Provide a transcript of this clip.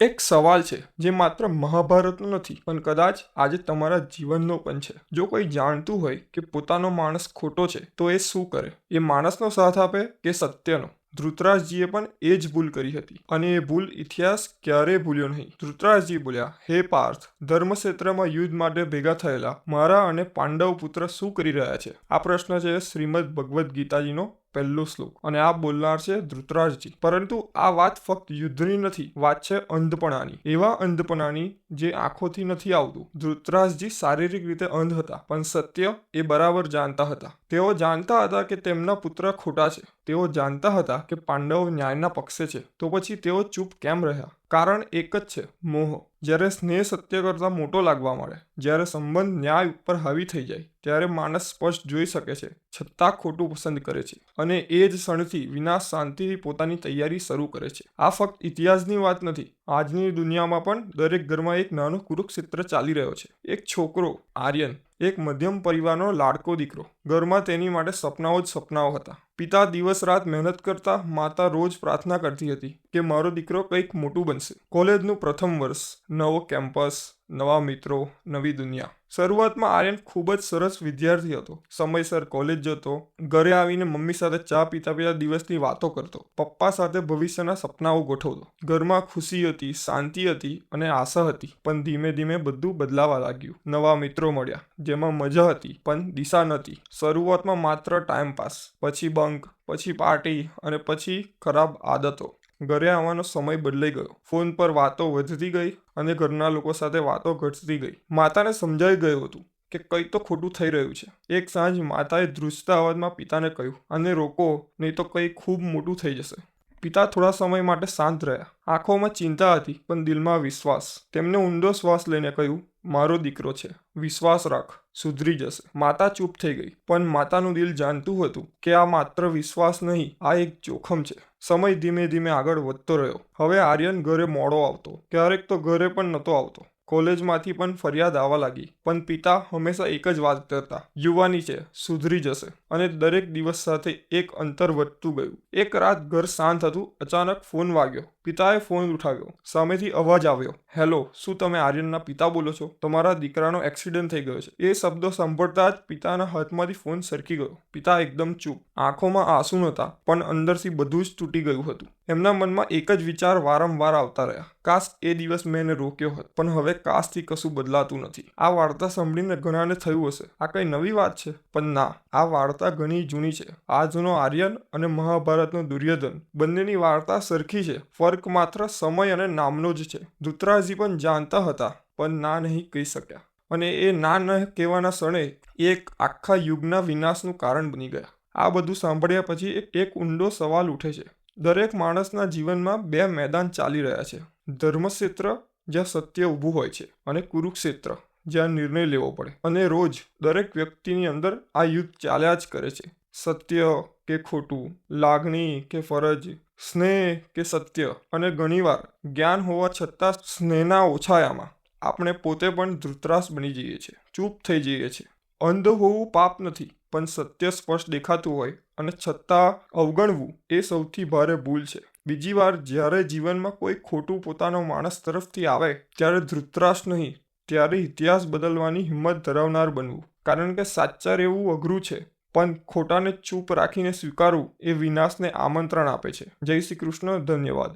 એક સવાલ છે જે માત્ર મહાભારતનો નથી પણ કદાચ આજે તમારા જીવનનો પણ છે. જો કોઈ જાણતું હોય કે પોતાનો માણસ ખોટો છે તો એ શું કરે? એ માણસનો સાથ આપે કે સત્યનો? ધૃતરાજજીએ પણ એ જ ભૂલ કરી હતી અને એ ભૂલ ઇતિહાસ ક્યારેય ભૂલ્યો નહીં. ધૃતરાજજી બોલ્યા, હે પાર્થ, ધર્મક્ષેત્રમાં યુદ્ધ માટે ભેગા થયેલા મારા અને પાંડવ પુત્ર શું કરી રહ્યા છે? આ પ્રશ્ન છે શ્રીમદ ભગવદ્ ગીતાજીનો પહેલો શ્લોક અને આ બોલનાર છે ધૃતરાજજી. પરંતુ આ વાત ફક્ત યુદ્ધની નથી, વાત છે અંધપણાની. એવા અંધપણાની જે આંખોથી નથી આવતું. ધૃતરાજજી શારીરિક રીતે અંધ હતા પણ સત્ય એ બરાબર જાણતા હતા. તેઓ જાણતા હતા કે તેમના પુત્ર ખોટા છે. તેઓ જાણતા હતા કે પાંડવો ન્યાયના પક્ષે છે. તો પછી તેઓ ચૂપ કેમ રહ્યા? કારણ એક જ છે, મોહ. જ્યારે સ્નેહ સત્ય કરતાં મોટો લાગવા મળે, જ્યારે સંબંધ ન્યાય ઉપર હાવી થઈ જાય, ત્યારે માણસ સ્પષ્ટ જોઈ શકે છે છતાં ખોટું પસંદ કરે છે અને એ જ ક્ષણથી વિનાશ શાંતિથી પોતાની તૈયારી શરૂ કરે છે. આ ફક્ત ઇતિહાસની વાત નથી. આજની દુનિયામાં પણ દરેક ઘરમાં એક નાનો કુરુક્ષેત્ર ચાલી રહ્યો છે. એક છોકરો, આર્યન, એક મધ્યમ પરિવારનો લાડકો દીકરો. ઘરમાં તેની માટે સપનાઓ જ સપનાઓ હતા. પિતા દિવસ રાત મહેનત કરતા, માતા રોજ પ્રાર્થના કરતી હતી કે મારો દીકરો કંઈક મોટું બનશે. કોલેજનું પ્રથમ વર્ષ, નવો કેમ્પસ, નવા મિત્રો, નવી દુનિયા. શરૂઆતમાં આર્યન ખૂબ જ સરસ વિદ્યાર્થી હતો. સમયસર કોલેજ જતો, ઘરે આવીને મમ્મી સાથે ચા પીતા પીતા દિવસની વાતો કરતો, પપ્પા સાથે ભવિષ્યના સપનાઓ ગોઠવતો. ઘરમાં ખુશી હતી, શાંતિ હતી અને આશા હતી. પણ ધીમે ધીમે બધું બદલાવા લાગ્યું. નવા મિત્રો મળ્યા જેમાં મજા હતી પણ દિશા નહોતી. શરૂઆતમાં માત્ર ટાઈમપાસ, પછી બંક, પછી પાર્ટી અને પછી ખરાબ આદતો. ઘરે આવવાનો સમય બદલાઈ ગયો. ફોન પર વાતો વધતી ગઈ અને ઘરના લોકો સાથે વાતો ઘટતી ગઈ. માતાને સમજાઈ ગયું હતું કે કંઈ તો ખોટું થઈ રહ્યું છે. એક સાંજ માતાએ ધ્રુજતા અવાજમાં પિતાને કહ્યું, આને રોકો નહીં તો કંઈ ખૂબ મોટું થઈ જશે. પિતા થોડા સમય માટે શાંત રહ્યા. આંખોમાં ચિંતા હતી પણ દિલમાં વિશ્વાસ. તેમને ઊંડો શ્વાસ લઈને કહ્યું, મારો દીકરો છે, વિશ્વાસ રાખ, સુધરી જશે. માતા ચૂપ થઈ ગઈ પણ માતાનું દિલ જાણતું હતું કે આ માત્ર વિશ્વાસ નહીં, આ એક જોખમ છે. સમય ધીમે ધીમે આગળ વધતો રહ્યો. હવે આર્યન ઘરે મોડો આવતો, ક્યારેક તો ઘરે પણ નહોતો આવતો. કોલેજમાંથી પણ ફરિયાદ આવવા લાગી પણ પિતા હંમેશા એક જ વાત કરતા, યુવાની છે, સુધરી જશે. અને દરેક દિવસ સાથે એક અંતર વધતું ગયું. એક રાત ઘર શાંત હતું. અચાનક ફોન વાગ્યો. પિતાએ ફોન ઉઠાવ્યો. સામેથી અવાજ આવ્યો, હેલો, શું તમે આર્યનના પિતા બોલો છો? તમારા દીકરાનો એક્સિડન્ટ થઈ ગયો છે. એ શબ્દો સાંભળતા જ પિતાના હાથમાંથી ફોન સરકી ગયો. પિતા એકદમ ચૂપ. આંખોમાં આંસુ નહોતા પણ અંદરથી બધું જ તૂટી ગયું હતું. એમના મનમાં એક જ વિચાર વારંવાર આવતા રહ્યા, કાશ એ દિવસ મેં એને રોક્યો હોત. પણ હવે કાશથી કશું બદલાતું નથી. આ વાર્તા સાંભળીને ઘણાને થયું હશે, આ કંઈ નવી વાત છે. પણ ના, આ વાર્તા ઘણી જૂની છે. આજનો આર્યન અને મહાભારતનો દુર્યોધન, બંનેની વાર્તા સરખી છે. ફર્ક માત્ર સમય અને નામનો જ છે. ધૃતરાજજી પણ જાણતા હતા પણ ના નહીં કહી શક્યા. અને એ ના ન કહેવાના ક્ષણે એક આખા યુગના વિનાશનું કારણ બની ગયા. આ બધું સાંભળ્યા પછી એક ઊંડો સવાલ ઉઠે છે. દરેક માણસના જીવનમાં બે મેદાન ચાલી રહ્યા છે. ધર્મક્ષેત્ર જ્યાં સત્ય ઊભું હોય છે અને કુરુક્ષેત્ર જ્યાં નિર્ણય લેવો પડે. અને રોજ દરેક વ્યક્તિની અંદર આ યુદ્ધ ચાલ્યા જ કરે છે. સત્ય કે ખોટું, લાગણી કે ફરજ, સ્નેહ કે સત્ય. અને ઘણીવાર જ્ઞાન હોવા છતાં સ્નેહના ઓછાયામાં આપણે પોતે પણ ધૃતરાષ્ટ્ર બની જઈએ છીએ, ચૂપ થઈ જઈએ છીએ. અંધ હોવું પાપ નથી પણ સત્ય સ્પષ્ટ દેખાતું હોય અને છતાં અવગણવું એ સૌથી ભારે ભૂલ છે. બીજી વાર જ્યારે જીવનમાં કોઈ ખોટું પોતાનો માણસ તરફથી આવે ત્યારે ધૃતરાષ્ટ્ર નહીં, ત્યારે ઇતિહાસ બદલવાની હિંમત ધરાવનાર બનવું. કારણ કે સાચા રહેવું અઘરું છે પણ ખોટાને ચૂપ રાખીને સ્વીકારવું એ વિનાશને આમંત્રણ આપે છે. જય શ્રી કૃષ્ણ. ધન્યવાદ.